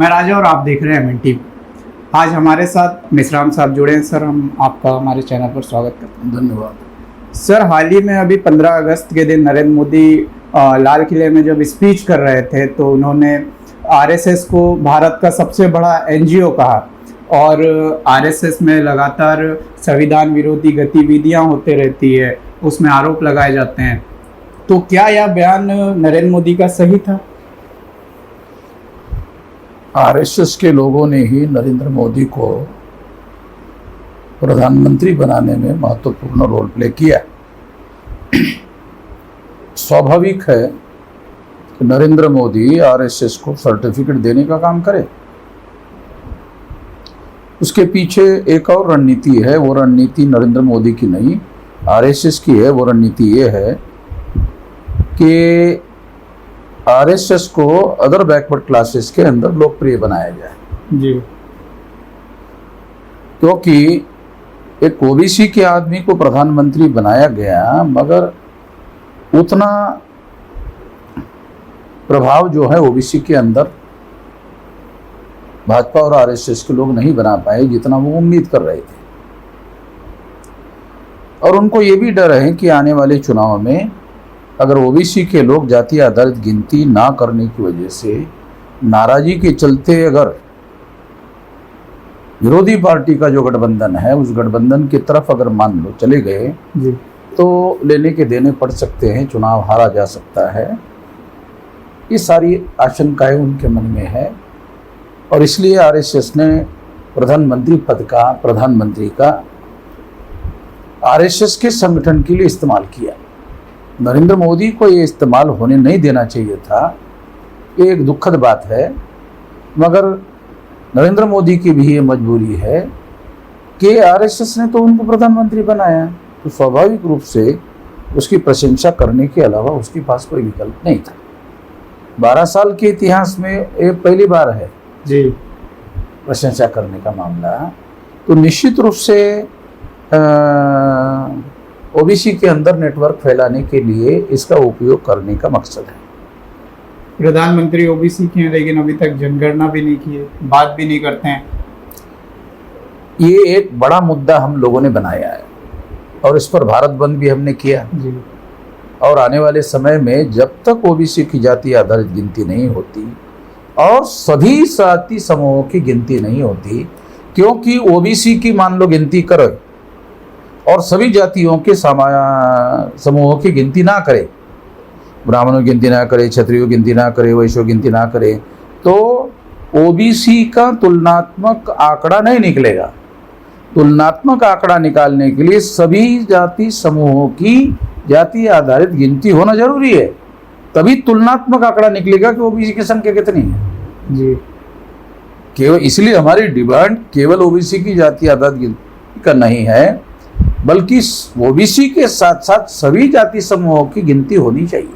मैं राजा और आप देख रहे हैं एमएन टीवी। आज हमारे साथ मिश्राम साहब जुड़े हैं। सर, हम आपका हमारे चैनल पर स्वागत करते हैं। धन्यवाद। सर, हाल ही में अभी 15 अगस्त के दिन नरेंद्र मोदी लाल किले में जब स्पीच कर रहे थे तो उन्होंने आरएसएस को भारत का सबसे बड़ा एनजीओ कहा और आरएसएस में लगातार संविधान विरोधी गतिविधियां होते रहती है, उसमें आरोप लगाए जाते हैं। तो क्या यह बयान नरेंद्र मोदी का सही था? आरएसएस के लोगों ने ही नरेंद्र मोदी को प्रधानमंत्री बनाने में महत्वपूर्ण रोल प्ले किया। स्वाभाविक है कि नरेंद्र मोदी आरएसएस को सर्टिफिकेट देने का काम करे। उसके पीछे एक और रणनीति है। वो रणनीति नरेंद्र मोदी की नहीं, आरएसएस की है। वो रणनीति ये है कि आरएसएस को अदर बैकवर्ड क्लासेस के अंदर लोकप्रिय बनाया जाए जी। क्योंकि एक ओबीसी के आदमी को प्रधानमंत्री बनाया गया, मगर उतना प्रभाव जो है ओबीसी के अंदर भाजपा और आरएसएस के लोग नहीं बना पाए जितना वो उम्मीद कर रहे थे। और उनको ये भी डर है कि आने वाले चुनाव में अगर ओबीसी के लोग जाति आधारित गिनती ना करने की वजह से नाराजगी के चलते अगर विरोधी पार्टी का जो गठबंधन है उस गठबंधन की तरफ अगर मान लो चले गए जी, तो लेने के देने पड़ सकते हैं, चुनाव हारा जा सकता है। ये सारी आशंकाएं उनके मन में है और इसलिए आरएसएस ने प्रधानमंत्री पद का, प्रधानमंत्री का आरएसएस के संगठन के लिए इस्तेमाल किया। नरेंद्र मोदी को ये इस्तेमाल होने नहीं देना चाहिए था। ये एक दुखद बात है, मगर नरेंद्र मोदी की भी ये मजबूरी है कि आरएसएस ने तो उनको प्रधानमंत्री बनाया, तो स्वाभाविक रूप से उसकी प्रशंसा करने के अलावा उसके पास कोई विकल्प नहीं था। 12 साल के इतिहास में ये पहली बार है जी प्रशंसा करने का मामला। तो निश्चित रूप से ओबीसी के अंदर नेटवर्क फैलाने के लिए इसका उपयोग करने का मकसद है। प्रधानमंत्री ओबीसी के हैं लेकिन अभी तक जनगणना भी नहीं की है, बात भी नहीं करते हैं। ये एक बड़ा मुद्दा हम लोगों ने बनाया है और इस पर भारत बंद भी हमने किया जी। और आने वाले समय में जब तक ओबीसी की जाति आधारित गिनती नहीं होती और सभी जाति समूहों की गिनती नहीं होती, क्योंकि ओबीसी की मान लो गिनती करे और सभी जातियों के समूहों की गिनती ना करे, ब्राह्मणों की गिनती ना करे, क्षत्रियों की गिनती ना करे, वैश्यों की गिनती ना करे, तो ओबीसी का तुलनात्मक आंकड़ा नहीं निकलेगा। तुलनात्मक आंकड़ा निकालने के लिए सभी जाति समूहों की जाति आधारित गिनती होना जरूरी है, तभी तुलनात्मक आंकड़ा निकलेगा कि ओबीसी की संख्या कितनी है जी। केवल इसलिए हमारी डिमांड केवल ओबीसी की जाति आधारित गिनती का नहीं है, बल्कि ओबीसी के साथ साथ सभी जाति समूहों की गिनती होनी चाहिए।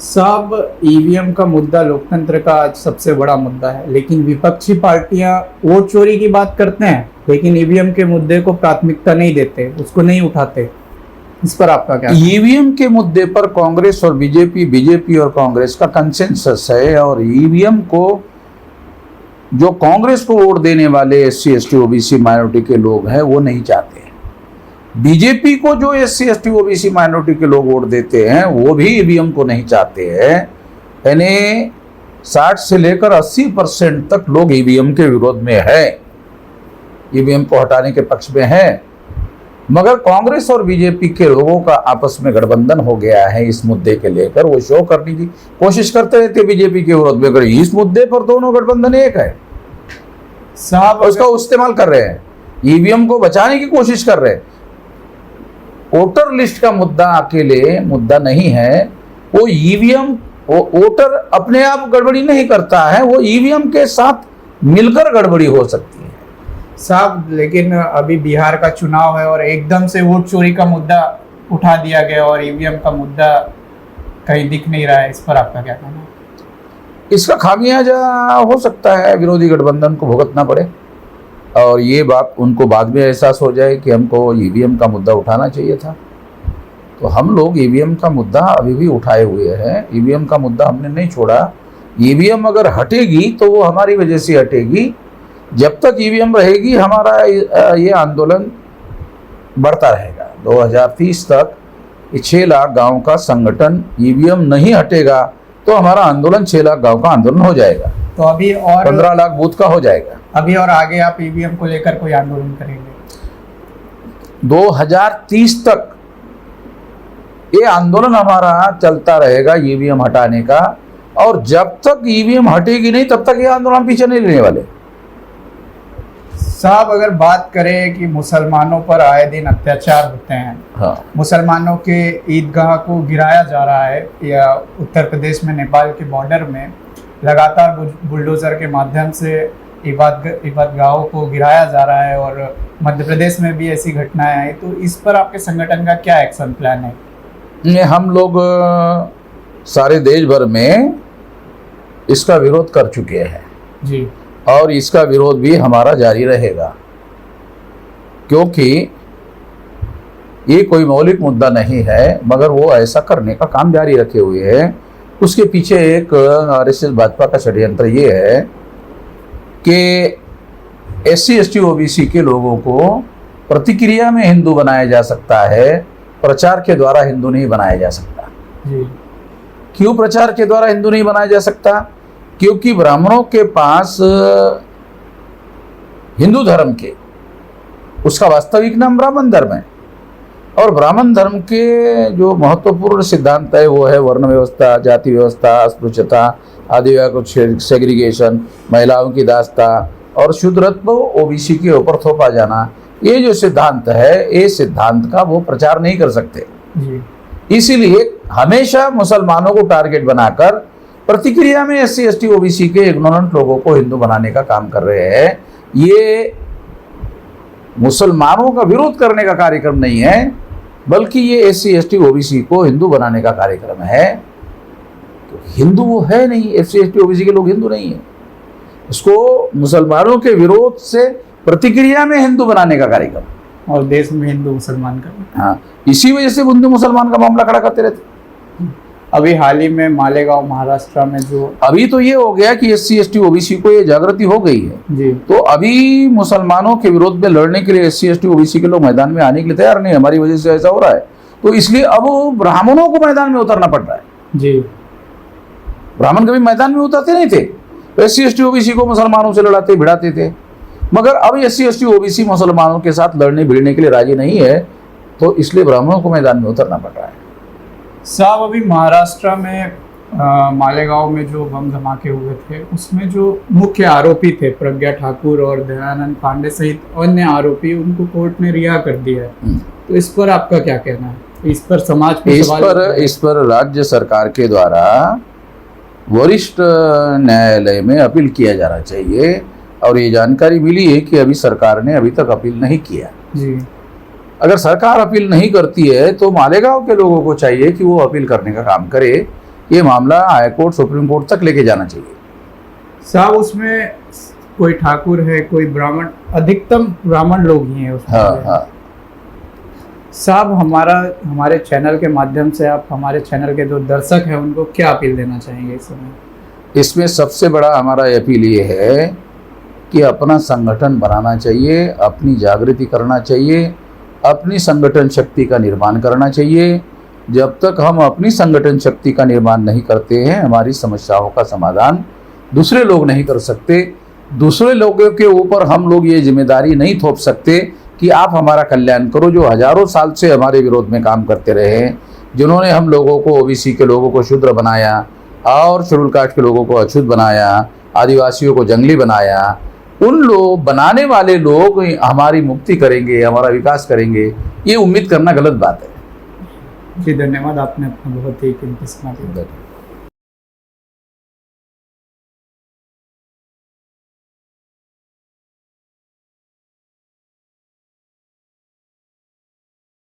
साहब, ईवीएम का मुद्दा लोकतंत्र का आज सबसे बड़ा मुद्दा है, लेकिन विपक्षी पार्टियां वोट चोरी की बात करते हैं लेकिन ईवीएम के मुद्दे को प्राथमिकता नहीं देते, उसको नहीं उठाते। इस पर आपका क्या? ईवीएम के मुद्दे पर कांग्रेस और बीजेपी और कांग्रेस का कंसेंसस है और ईवीएम को जो कांग्रेस को वोट देने वाले एससी एसटी ओबीसी माइनॉरिटी के लोग हैं वो नहीं चाहते। बीजेपी को जो एससी एसटी ओबीसी माइनॉरिटी के लोग वोट देते हैं वो भी ईवीएम को नहीं चाहते हैं। यानी 60 से लेकर 80% तक लोग ईवीएम के विरोध में है, ईवीएम को हटाने के पक्ष में है। मगर कांग्रेस और बीजेपी के लोगों का आपस में गठबंधन हो गया है इस मुद्दे के लेकर। वो शो करने की कोशिश करते रहते बीजेपी के विरोध में, इस मुद्दे पर दोनों गठबंधन एक है साहब। उसका इस्तेमाल कर रहे हैं, ईवीएम को बचाने की कोशिश कर रहे हैं। वोटर लिस्ट का मुद्दा अकेले मुद्दा नहीं है, वो ईवीएम वोटर अपने आप गड़बड़ी नहीं करता है, वो ईवीएम के साथ मिलकर गड़बड़ी हो सकती है साहब। लेकिन अभी बिहार का चुनाव है और एकदम से वोट चोरी का मुद्दा उठा दिया गया और ईवीएम का मुद्दा कहीं दिख नहीं रहा है। इस पर आपका क्या कहना है? इसका खामियाजा हो सकता है विरोधी गठबंधन को भुगतना पड़े और ये बात उनको बाद में एहसास हो जाए कि हमको ईवीएम का मुद्दा उठाना चाहिए था। तो हम लोग ईवीएम का मुद्दा अभी भी उठाए हुए हैं, ईवीएम का मुद्दा हमने नहीं छोड़ा। ईवीएम अगर हटेगी तो वो हमारी वजह से हटेगी। जब तक ईवीएम रहेगी हमारा ये आंदोलन बढ़ता रहेगा। 2030 तक 6 लाख गांव का संगठन, ईवीएम नहीं हटेगा तो हमारा आंदोलन 6 लाख गांव का आंदोलन हो जाएगा, तो अभी और 15 लाख बूथ का हो जाएगा। अभी और आगे आप ईवीएम को लेकर कोई आंदोलन करेंगे? 2030 तक ये आंदोलन हमारा चलता रहेगा ईवीएम हटाने का, और जब तक ईवीएम हटेगी नहीं तब तक ये आंदोलन पीछे नहीं लेने वाले। साहब, अगर बात करें कि मुसलमानों पर आए दिन अत्याचार होते हैं, हाँ, मुसलमानों के ईदगाह को गिराया जा रहा है, या उत्तर प्रदेश में नेपाल के बॉर्डर में लगातार बुलडोजर के माध्यम से इबादगाहों को गिराया जा रहा है, और मध्य प्रदेश में भी ऐसी घटनाएं आई, तो इस पर आपके संगठन का क्या एक्शन प्लान है? ये हम लोग सारे देश भर में इसका विरोध कर चुके हैं जी, और इसका विरोध भी हमारा जारी रहेगा, क्योंकि ये कोई मौलिक मुद्दा नहीं है, मगर वो ऐसा करने का काम जारी रखे हुए है। उसके पीछे एक आरएसएस भाजपा का षड्यंत्र ये है कि SC ST OBC के लोगों को प्रतिक्रिया में हिंदू बनाया जा सकता है, प्रचार के द्वारा हिंदू नहीं बनाया जा सकता। जी, क्यों प्रचार के द्वारा हिंदू नहीं बनाया जा सकता? क्योंकि ब्राह्मणों के पास हिंदू धर्म के उसका वास्तविक नाम ब्राह्मण धर्म है, और ब्राह्मण धर्म के जो महत्वपूर्ण सिद्धांत है वो है वर्ण व्यवस्था, जाति व्यवस्था, अस्पृश्यता, आदिवासी सेग्रीगेशन, महिलाओं की दास्ता और शूद्रत्व OBC के ऊपर थोपा जाना। ये जो सिद्धांत है, ये सिद्धांत का वो प्रचार नहीं कर सकते। जी, इसीलिए हमेशा मुसलमानों को टारगेट बनाकर प्रतिक्रिया में SC ST OBC के इग्नोरेंट लोगों को हिंदू बनाने का काम कर रहे हैं। ये मुसलमानों का विरोध करने का कार्यक्रम नहीं है, बल्कि ये SC ST OBC को हिंदू बनाने का कार्यक्रम है। तो हिंदू वो है नहीं, SC ST OBC के लोग हिंदू नहीं है। इसको मुसलमानों के विरोध से प्रतिक्रिया में हिंदू बनाने का कार्यक्रम, और देश में हिंदू मुसलमान का। हाँ, इसी वजह से हिंदू मुसलमान का मामला खड़ा करते रहते। अभी हाल ही में मालेगांव महाराष्ट्र में जो अभी तो ये हो गया कि SC ST OBC को ये जागृति हो गई है, जी, तो अभी मुसलमानों के विरोध में लड़ने के लिए SC ST OBC के लोग मैदान में आने के लिए तैयार नहीं, हमारी वजह से ऐसा हो रहा है। तो इसलिए अब ब्राह्मणों को मैदान में उतरना पड़ रहा है। जी, ब्राह्मण कभी मैदान में उतरते नहीं थे, तो SC ST OBC को मुसलमानों से लड़ाते भिड़ाते थे, मगर अब SC ST OBC मुसलमानों के साथ लड़ने भिड़ने के लिए राजी नहीं है, तो इसलिए ब्राह्मणों को मैदान में उतरना पड़ रहा है। साहब, अभी महाराष्ट्र में मालेगांव में जो बम धमाके हुए थे, उसमें जो मुख्य आरोपी थे प्रज्ञा ठाकुर और दयानंद पांडे सहित अन्य आरोपी, उनको कोर्ट ने रिहा कर दिया है। तो इस पर आपका क्या कहना है? इस पर समाज पे इस पर राज्य सरकार के द्वारा वरिष्ठ न्यायालय में अपील किया जाना चाहिए, और ये जानकारी मिली है कि अभी सरकार ने अभी तक अपील नहीं किया। जी, अगर सरकार अपील नहीं करती है तो मालेगांव के लोगों को चाहिए कि वो अपील करने का काम करे। ये मामला हाई कोर्ट, सुप्रीम कोर्ट तक लेके जाना चाहिए। साहब, उसमें कोई ठाकुर है, कोई ब्राह्मण, अधिकतम ब्राह्मण लोग ही हैं उसमें। हाँ, हाँ। साहब, हमारे चैनल के माध्यम से आप हमारे चैनल के जो दर्शक हैं उनको क्या अपील देना चाहेंगे इस समय? इसमें सबसे बड़ा हमारा अपील ये है कि अपना संगठन बनाना चाहिए, अपनी जागृति करना चाहिए, अपनी संगठन शक्ति का निर्माण करना चाहिए। जब तक हम अपनी संगठन शक्ति का निर्माण नहीं करते हैं, हमारी समस्याओं का समाधान दूसरे लोग नहीं कर सकते। दूसरे लोगों के ऊपर हम लोग ये जिम्मेदारी नहीं थोप सकते कि आप हमारा कल्याण करो। जो हजारों साल से हमारे विरोध में काम करते रहे हैं, जिन्होंने हम लोगों को, OBC के लोगों को शूद्र बनाया और शेड्यूल कास्ट के लोगों को अछूत बनाया, आदिवासियों को जंगली बनाया, उन लोग बनाने वाले लोग हमारी मुक्ति करेंगे, हमारा विकास करेंगे, ये उम्मीद करना गलत बात है। जी, धन्यवाद, आपने अपना बहुत ही कीमती समय दिया।